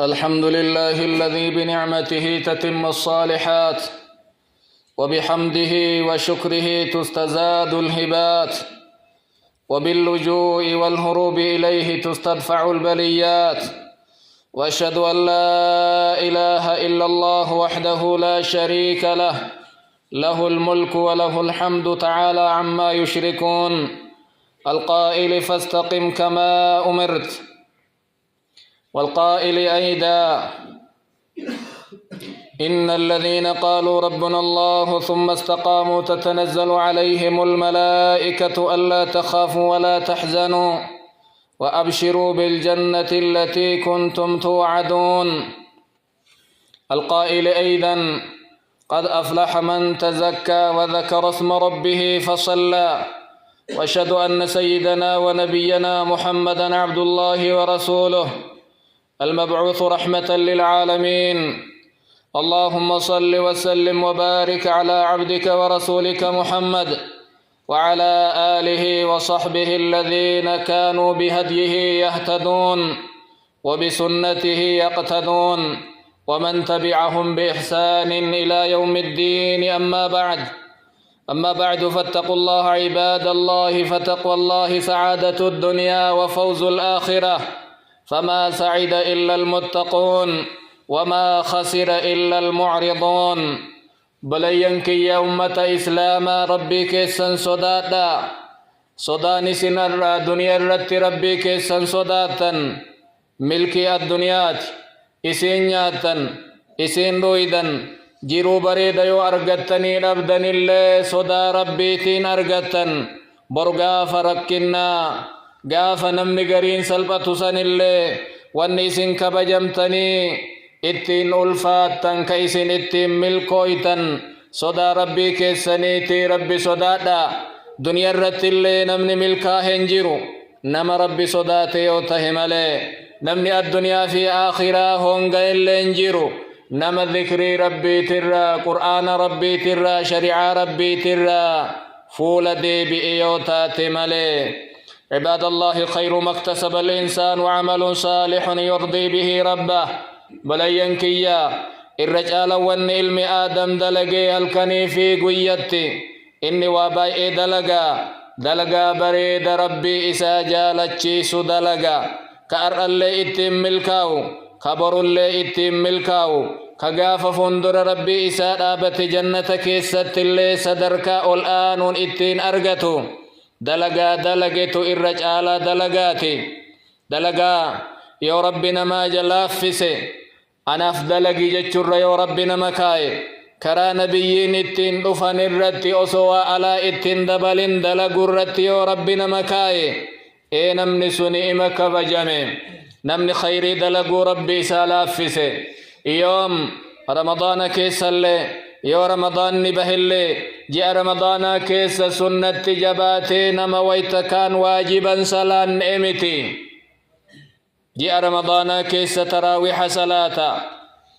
الحمد لله الذي بنعمته تتم الصالحات وبحمده وشكره تستزاد الهبات وباللجوء والهروب إليه تستدفع البليات وأشهد أن لا إله إلا الله وحده لا شريك له له الملك وله الحمد تعالى عما يشركون القائل فاستقم كما أمرت والقائل أيضا إن الذين قالوا ربنا الله ثم استقاموا تتنزل عليهم الملائكة ألا تخافوا ولا تحزنوا وأبشروا بالجنة التي كنتم توعدون القائل أيضا قد أفلح من تزكى وذكر اسم ربه فصلى وأشهد أن سيدنا ونبينا محمدا عبد الله ورسوله المبعوث رحمة للعالمين اللهم صل وسلم وبارك على عبدك ورسولك محمد وعلى آله وصحبه الذين كانوا بهديه يهتدون وبسنته يقتدون ومن تبعهم بإحسان إلى يوم الدين أما بعد فاتقوا الله عباد الله فتقوى الله سعادة الدنيا وفوز الآخرة فما سعد إلا المتقون وما خسر إلا المعرضون بلينك يا أمة إسلام ربي كيسن صداتا صداني سنر دنيا رت ربي كيسن صداتا ملكي الدنيات إسين نياتا إسين رويدا جيرو بريد يو أرغتني ربدن الله صدا ربي تين أرغتن برغا فرقنا غاف نمني غرين سلبتو سن الله واني سن كبجمتني اتين ألفاتن كيسن اتين ملكويتن صدا ربي كيسنيتي ربي صدادا دنيا رت الله نمني ملكا هنجيرو نما ربي صداتي وتهمالي نمني الدنيا في آخرة هونغا اللي انجيرو نما ذكري ربي ترى قرآن ربي ترى شريعة ربي ترى فول دي بإيوتا تمالي عباد الله خير ما اكتسب الإنسان وعمل صالح يرضي به ربه بلينكيا الرجال وان علم آدم دلقي الكني في قويتي إني واباي دلقا بريد ربي إسا جالتشيس دلقا كأر اللي اتم ملكاو خبر اللي اتم ملكاو كغاف فندر ربي إسا آبت جنة كيست اللي صدركا الآن اتين أرغتو دلقيتو الرجال دلقاتي دلقا يا ربنا ما جلافسي أنا أفدلقي جتشر يا ربنا مكاي كرا نبيين اتين دفن الرتي أسوا على اتين دبلين دلق الرتي يا ربنا مكاي اي نمني سني إمك بجمي نمني خيري دلقو ربي سالافسي يوم رمضان كيسالي يا رمضان نبهلي جاء رمضان كيس سنة جباتي نما ويتكان واجبا سلان امتي جاء رمضان كيس تراويح صلاة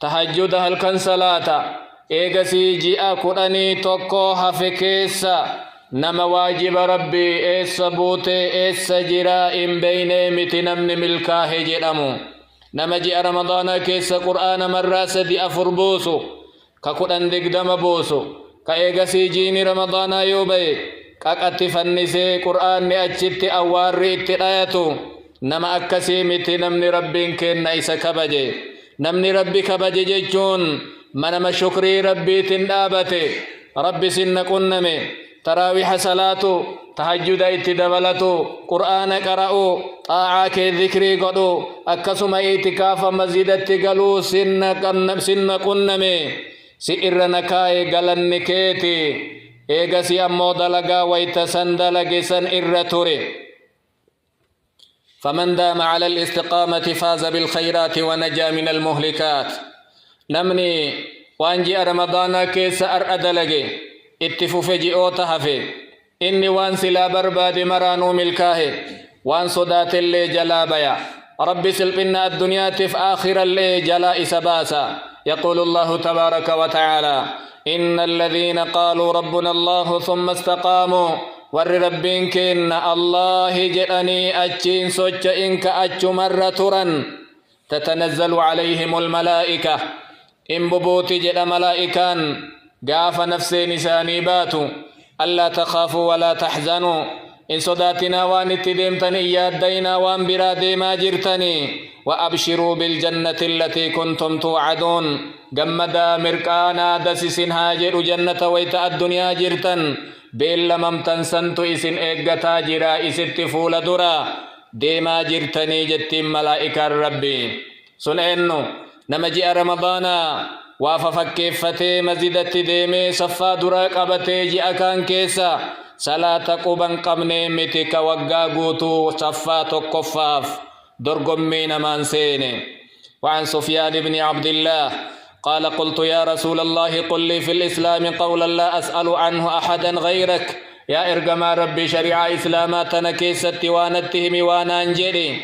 تهجد هلكن صلاة ايغسي جاء قراني توكو حفي كيس نما واجب ربي ايس بوتي ايس جرا ام بين امتي نمن ملكاه جرمو نما جاء رمضان كيس قرآن مرة سدي أفربوسو كقرآن دقدم بوسو كأيغسي جيني رمضان يوبي كاكتي فنسي قرآن نأجت أواري اترايتو نما أكسي متي نمني ربين كين نايسا كبجي نمني ربي كبجي جيجون منما شكري ربي تندابتي ربي سن قنمي تراويح صلاتو تهجد اتدبلتو قرآن قرأو طاعاك ذكري قدو أكسما اعتكاف مزيدت قلو سن قنمي سئر نكاي قلن كيتي ايغسي امو دلقا ويتسن دلقي سن إرتوري فمن دام على الاستقامة فاز بالخيرات ونجا من المهلكات نمني وانجي رمضان كيس أدلقي اتفوف جئو تحفي إني وان سلا برباد مرانو ملكاه وان صدات اللي جلابيا ربي سلبنا الدنيا تف آخر اللي جلا إسباسا يقول الله تبارك وتعالى إن الذين قالوا ربنا الله ثم استقاموا ور ربين كن الله جئني أجين سوچ إنك أجو مرة ترن تتنزل عليهم الملائكة إن ببوتي جد ملائكان قاف نفسي نساني باتوا ألا تخافوا ولا تحزنوا إن صداتنا وان اتدمتني يادينا وان برادي ما جرتني وأبشروا بالجنة التي كنتم توعدون قمدا مرقانا دسسن هاجر جنة ويتا الدنيا جرتن بيل ممتن سنتو إسن إيقتا جرا إست فول درا ديما جرتني جتين ملائكة ربي سنئنو نمجي رمضانا واففكيفتي مزيدت ديمي صفا درا قبتي جي أكان كيسا صلاة قبن قمني متك وقا قوتو صفا تقفاف درقمين مانسيني. وعن سفيان بن عبد الله قال قلت يا رسول الله قل لي في الإسلام قولا لا أسأل عنه أحدا غيرك يا إرقما ربي شريعة إسلاماتنا كيست وانتهم وانا انجري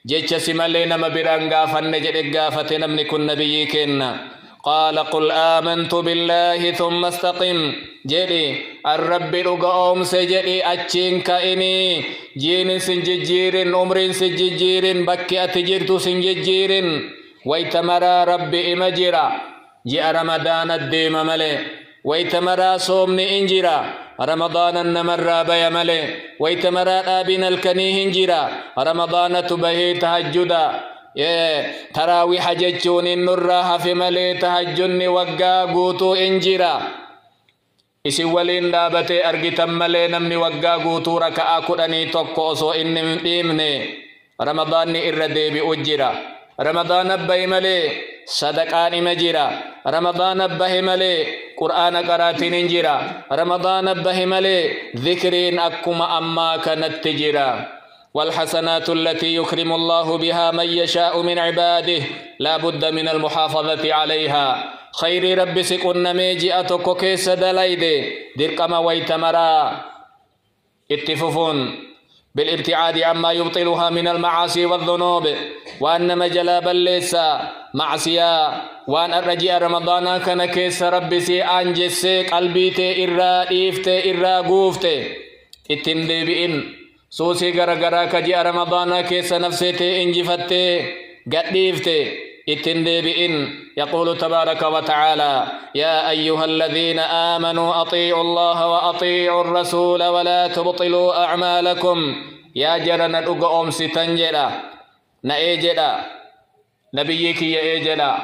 جيتش سمالينا مبران غافن نجد غافتنا من كن نبيكنا قال قل آمنت بالله ثم استقم جدي الرب رقوم سجدي أتشين كإني جين سنججيرين عمرين سنججيرين بكي أتجرتو سنججيرين ويتمرى ربي إمجرا جاء رمضان الديم ملي ويتمرى صومني إنجرا رمضان النمر بيا ملي ويتمرى آبنا الكنيه إنجرا رمضان تبهي تهجدا تراوي حججون النراها في ملي تهجني وقا قوتو إنجرا إسي ولين دابتي أرقتم ملي نمني وقا قوتو ركا أكدني تقوصو إني رمضان إردي بأجرا رمضان أبهي ملي صدقان مجرا رمضان أبهي ملي قرآن قراتين انجرا رمضان أبهي ملي ذكرين أكما أما كانت تجرا والحسنات التي يكرم الله بها من يشاء من عباده لا بد من المحافظة عليها خير رب سكن ميجي أتوكو كيس دلايدي درقما ويتمرا اتففون بالابتعاد عما يبطلها من المعاصي والذنوب وأن مجلاب الليس معصية وأن الرجيء رمضان كان كيس ربي سي أنجسي قلبي تي إرى إيفتي إرى قوفتي اتندي بإن سوسي غرغرا كجي رمضان كيس نفسي تي انجفتي قديفتي اتندي بإن يقول تبارك وتعالى يا أيها الذين آمنوا أطيعوا الله وأطيعوا الرسول ولا تبطلوا أعمالكم يا جرنا الأقوم ستنجلا نأيجلا نبيك يا إيجلا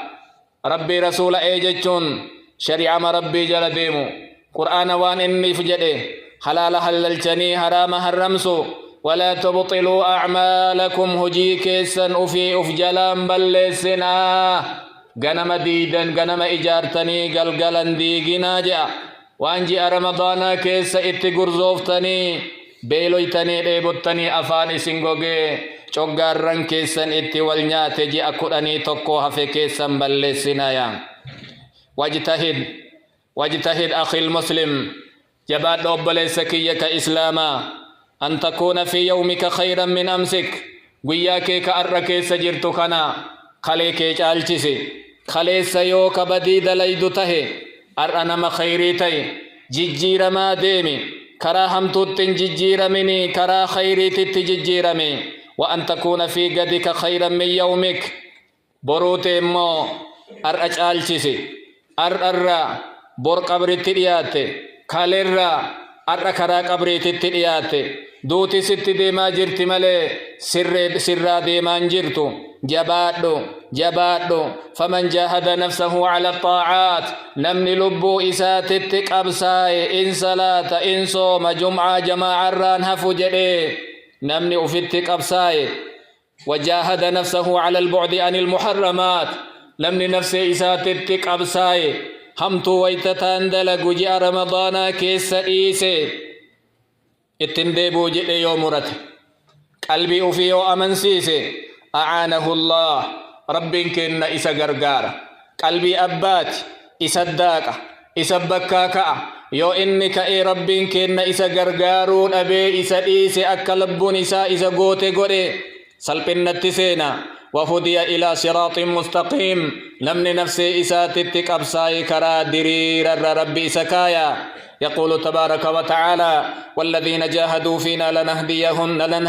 ربي رسول إيجتون شريعة ربي جل ديمو قرآن وان إني فجده حلال حللتني حرام حرمسو ولا تبطلوا أعمالكم هجي كيسن أفي أفجلان بلسنا غنم ديدن غنم إجارتني قلقلا ديقنا جاء وانجي رمضان كيس اتقرزوفتني بيلويتني ريبوتني أفاني سنغوغي چوغارن كيسن اتي والنيات جي أكراني تقوها في كيسن بلسنا يا واجتهد أخي المسلم جباد أبليسكي كإسلاما أن تكون في يومك خيرا من أمسك وياك كأرك سجرت خنا خليك جالجسي خلي سيو كبديد ليدته أرأنا ما خيريتي ججير ما ديمي كرا هم توتن ججير مني كرا خيريتي تججير مني وأن تكون في غدك خيرا من يومك بروت مو أرأج آلجسي أرأر بور قبر ترياتي خالر أرأ كرا قبر ترياتي دوتي ست ديما جرت ملي سر ديما جرتو جبادو فمن جاهد نفسه على الطاعات نمني لبو إساتتك أبساي إن صلاة إن صوم جمعة جماعة ران هفجري نمني أفتك أبساي وجاهد نفسه على البعد عن المحرمات نمني نفسي إساتتك أبساي همتو ويتتان دلقو جاء رمضان كيس إيسي اتندبو جئ يوم رت قلبي أفيو أمن سيسي أعانه الله رب كن إسا غرغار قلبي أبات إسا الداك إسا بكاكا يو إنك إي رب كن إسا غرغارون أبي إسا إيسي أكلبون إسا غوتي غوري سلپن نتسينا وهدي إلى صراط مستقيم نمني نفسي إساتتك أبساي كرا درير ربي سكايا يقول تبارك وتعالى والذين جاهدوا فينا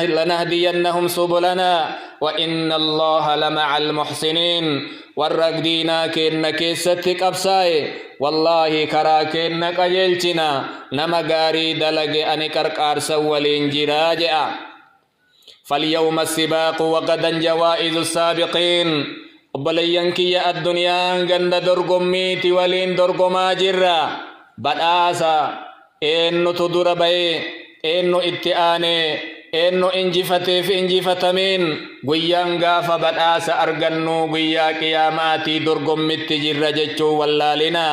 لنهدينهم سبلنا وإن الله لمع المحسنين والرقدينا كإنك ستك أبساي والله كرا كإنك أجلتنا نما قاري دلق أنكرك أرسو والإنجراجع فاليوم السباق وغدا جوائز السابقين بلينكي الدنيا غند درغميتي ولين درغما جرا بداسا انو تدور باي انو اتئاني انو انجفتي في انجفتمين غيان غافا بداسا ارغنو غيا قياماتي درغميتي جرا جچو واللالنا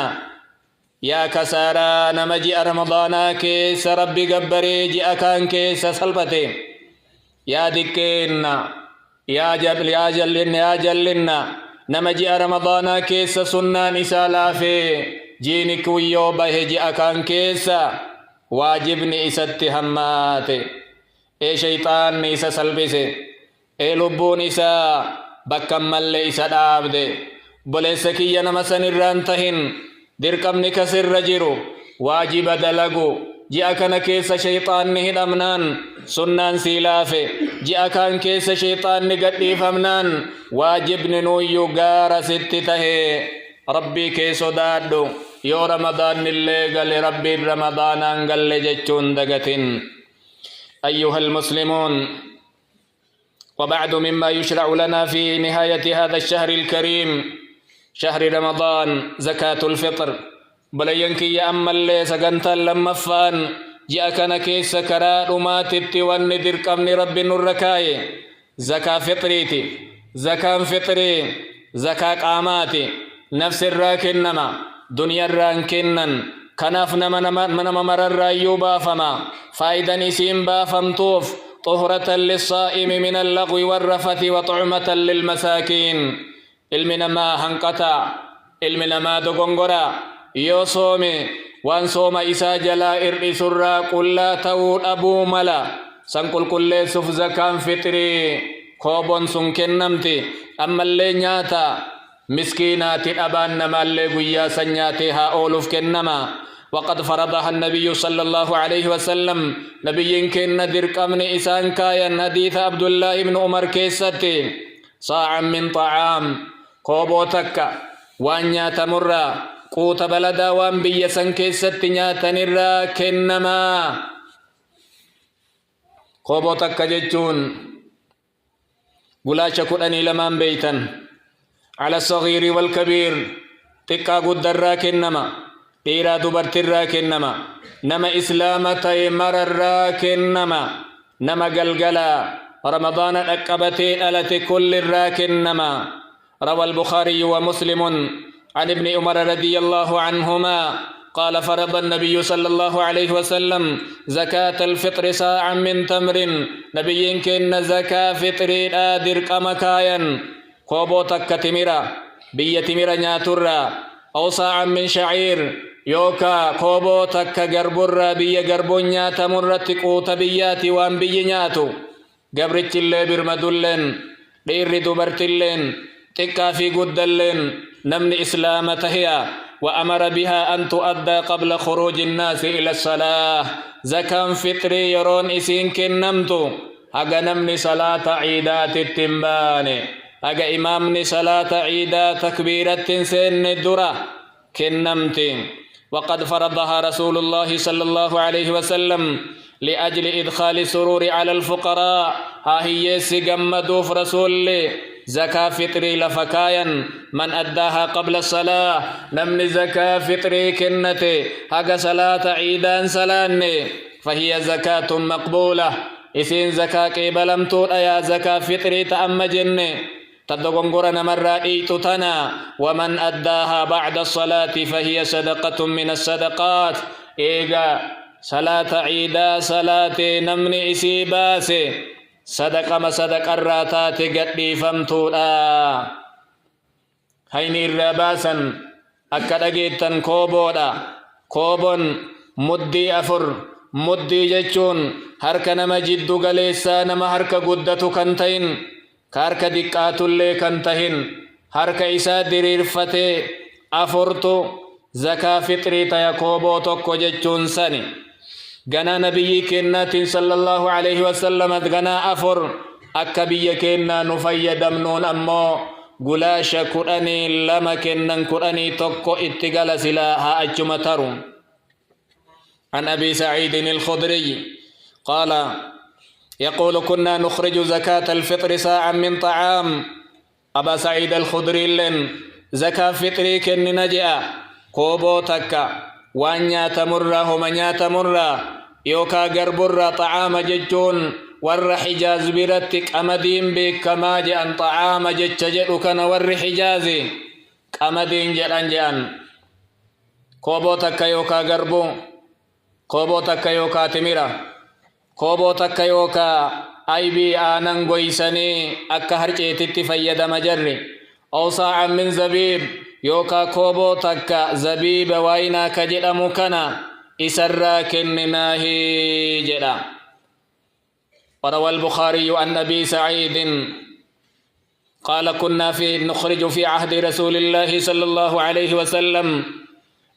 يا كسارا نمجي رمضان كيس ربي غبري جي اكان كيس سلبتي يا دكينا يا جلنا نمجي رمضان كيس سنة نسالا في جينك ويو بهجي أكان كيس واجبني إسات همات إي شيطان إسا سلبسي إي لبون إسا بكمل إسا دابد بلسكي نمسن الرانتهن دركم نكسر رجرو واجب دلقو جاء كان كيس شيطان نهد أمنان سنان سيلافه جاء كان كيس شيطان نقدي فمنان واجب نويو غار ستته ربي كيسو دادو يو رمضان اللي قال ربي رمضان قال جتشون دقتين أيها المسلمون وبعد مما يشرع لنا في نهاية هذا الشهر الكريم شهر رمضان زكاة الفطر بلينكي أمالي سقنتا لما فان جاء كان كيس كرا رماتي وندر كمن رب الركاي زكاة فطريتي زكاة فطري زكاة قاماتي نفس الراكنما دنيا الراكنن كناف نما مر الرايو بافما فايدا نسيم بافمتوف طهرة للصائم من اللغو والرفث وطعمة للمساكين المنما هنقطع المنما دغنغرا yoo soome waan sooma isaa jalaa ir'isurraa qullaa ta'uu dhabuu mala san qulqulleessuuf zakaan fixrii koobon sun kennamti ammallee nyaata miskiinaati dhabaan namaallee guyyaa san nyaatee haa ooluuf kennama وقد فرضها النبي صلى الله عليه وسلم نبي كن درقمن إسان كاين حديث عبد الله بن عمر كيستي صاعا من طعام قوبوتك وان تمر قوت بلدا وان بيسن كيست نياتنرا كنما قوبوتك جتون قلاش كدني لمن بيتا على الصغير والكبير تكا قدرا كنما ديرا دبرترا كنما نما إسلامتي مررا كنما نما قلقلا رمضان أكبتين ألت كل الراكنما روى البخاري ومسلم عن ابن عمر رضي الله عنهما قال فرض النبي صلى الله عليه وسلم زكاة الفطر ساعا من تمر نبي كن زكاة فطر آدر كمكايا قوبوتك تمرا بيا تمرا ناترا أو ساعا من شعير يوكا قوبوتك غربرا بيا غربون ناتا مرتك بياتي وان بيا ناتو قبرت اللي برمدلن دير دبرتلن تكا في قدلن نمن إسلامة هي وأمر بها أن تؤدى قبل خروج الناس إلى الصلاة زكاة فطري يرون إسين كنمتو هذا نمن صلاة عيدات التنبان هذا إمامني صلاة عيدات تكبيرة سن الدرة كنمتين وقد فرضها رسول الله صلى الله عليه وسلم لأجل إدخال السرور على الفقراء ها هي سجمدوف رسول زكاة فطري لفكايا من أداها قبل الصلاة نمن زكاة فطري كنتي هكا صلاة عيدان سلاني فهي زكاة مقبولة إسين زكاة كيبلمتون يا زكاة فطري تأمجني تدقنقر نمرا إيتتنا ومن أداها بعد الصلاة فهي صدقة من الصدقات إيغا صلاة عيدا صلاة نمن إسيباسي صدقة ما صدقة الراتات قدي فمتولا هيني الرباسا أكد أجيتا كوبودا كوبون مدي أفر مدي جتشون هركا نما جدو غليسا نما هركا قدتو كنتين كارك دقات اللي كنتهن هرك إسا دريرفته أفرتو زكاة فطري تيكوبو توكو جتشون سني غنا نبي كنات صلى الله عليه وسلم غنا أفر أكبي كنا نفيدمنون أمو قلاش قراني لما كنن قراني توكو اتقال سلاها أجمترون عن أبي سعيد الخدري قال يقول كنا نخرج زكاة الفطر ساعا من طعام أبا سعيد الخدري لن زكاة فطري كن نجأ كوبو تكا وانيا تمره منيا تمره يوكا غربر طعام ججون ور حجاز برتك أمدين بك كما جأن طعام جججر كان ور حجازي أمدين جأن جأن كوبو تكا يوكا غربو كوبو تكا يوكا تميرا كوبو تكا يوكا أيبي آنان غويساني أكا هرچيتي فيد مجري أو صاع من زبيب يوكا كوبو تكا زبيب وينا كجد مكنا إسرا كنناهي جدا وروى البخاري عن أبي سعيد قال كنا نخرج في عهد رسول الله صلى الله عليه وسلم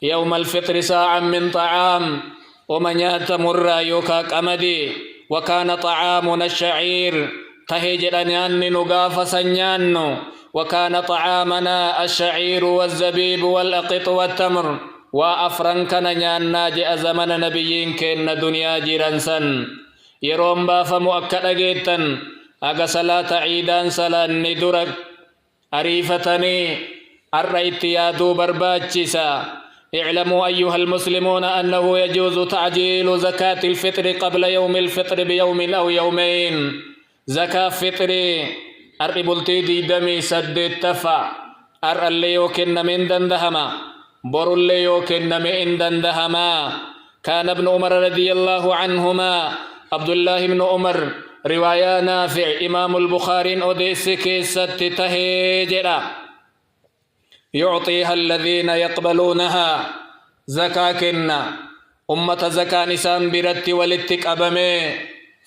يوم الفطر ساعا من طعام ومن يتمر يوكا كمدي وكان طعامنا الشعير تهجرنيان نغاف سنيان وكان طعامنا الشعير والزبيب والأقط والتمر وأفرن كنيان ناجئ زمن نبيين كن دنيا جيرانسن يروم باف مؤكد جيتن أغا صلاة عيدان صلاة ندرك أريفتني الرأيت يادو برباچسا اعلموا أيها المسلمون أنه يجوز تعجيل زكاة الفطر قبل يوم الفطر بيوم أو يومين زكاة فطر أربلتي دي دمي سد التفا اللي يوكن من دندهما بر اللي يوكن من دندهما كان ابن عمر رضي الله عنهما عبد الله بن عمر رواية نافع إمام البخاري أوديس كيست تهجرا يعطيها الذين يقبلونها زكاة كنا أمة زكاة نسان برت ولتك أبمي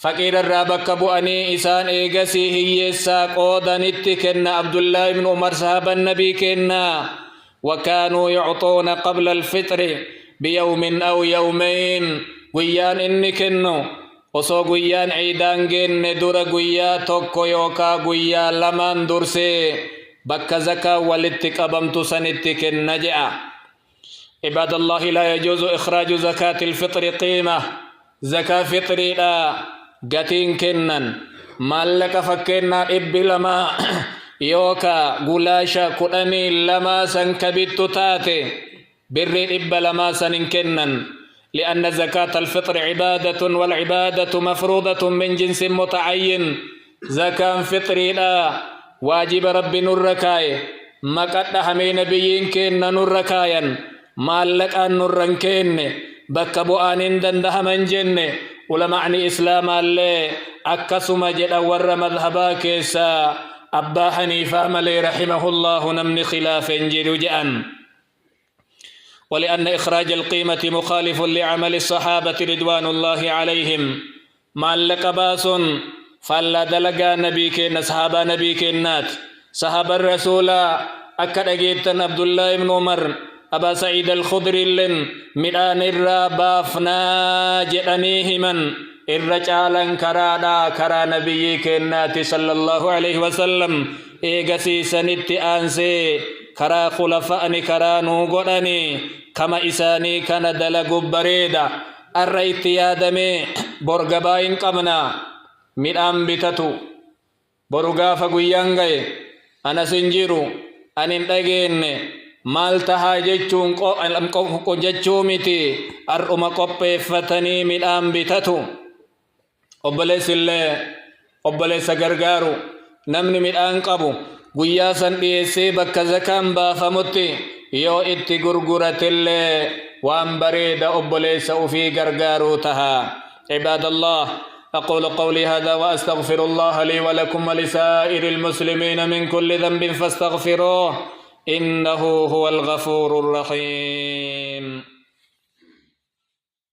فقير الرابك بؤني إسان إيغسي هي ساقودا نتكن عبد الله بن عمر صحاب النبي كنا وكانوا يعطون قبل الفطر بيوم أو يومين قيان إنكنو وصو قيان عيدان جن دور قيا توكو يوكا قيا لمن درسي بك زكاة ولتك أبمت سنتك النجأ عباد الله لا يجوز إخراج زكاة الفطر قيمة زكاة فطر لا قتين كنن مالك فكنا إبلما يوكا قلاشا قراني لما سنكبت تاتي بر إبلما سنكنن لأن زكاة الفطر عبادة والعبادة مفروضة من جنس متعين زكاة فطر لا واجب رب نركاي مقد حمي نبيين كن نركايا مالك أن نرنكين بكبو آنين دندها من جن ولمعني إسلام الله أكسم جد ور مذهبا كيسا أبا حنيفة ملي رحمه الله نمن خلاف جرجأن ولأن إخراج القيمة مخالف لعمل الصحابة رضوان الله عليهم مالك باس فلا دلقا نبي كن صحابة نبي كنات صحابة الرسول أكد أجيبتن عبد الله بن عمر أبا سعيد الخدري لن مدان الرابافنا جرانيهما الرجالا كرادا كرا نبي كنات صلى الله عليه وسلم إيغسي سنت آنسي كرا خلفاء كرا نوغراني كما إساني كان دلق بريدا الرئيت يادمي برغباين قمنا مدان بتتو برغاف قيانغي أنا سنجيرو أنين تغيني maal tahaa jechuun jechuu miti har'uma qopheeffatanii midhaan bitatu obboleessa gargaaru namni midhaan qabu guyyaa san dhiyeessee bakka zakaan baafamutti yoo itti gurguratillee waan bareeda obboleessa ufii gargaaruu taha cibaadallah أقول قولي هذا وأستغفر الله لي ولكم ولسائر المسلمين من كل ذنب فاستغفروه إنه هو الغفور الرحيم.